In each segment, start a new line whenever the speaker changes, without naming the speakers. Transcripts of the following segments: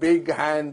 big hand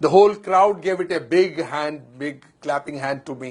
The whole crowd gave it a big hand, big clapping hand to me.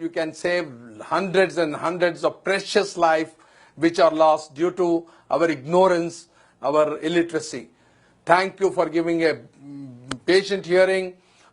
you can save hundreds and hundreds of precious life which are lost due to our ignorance, our illiteracy. Thank you for giving a patient hearing.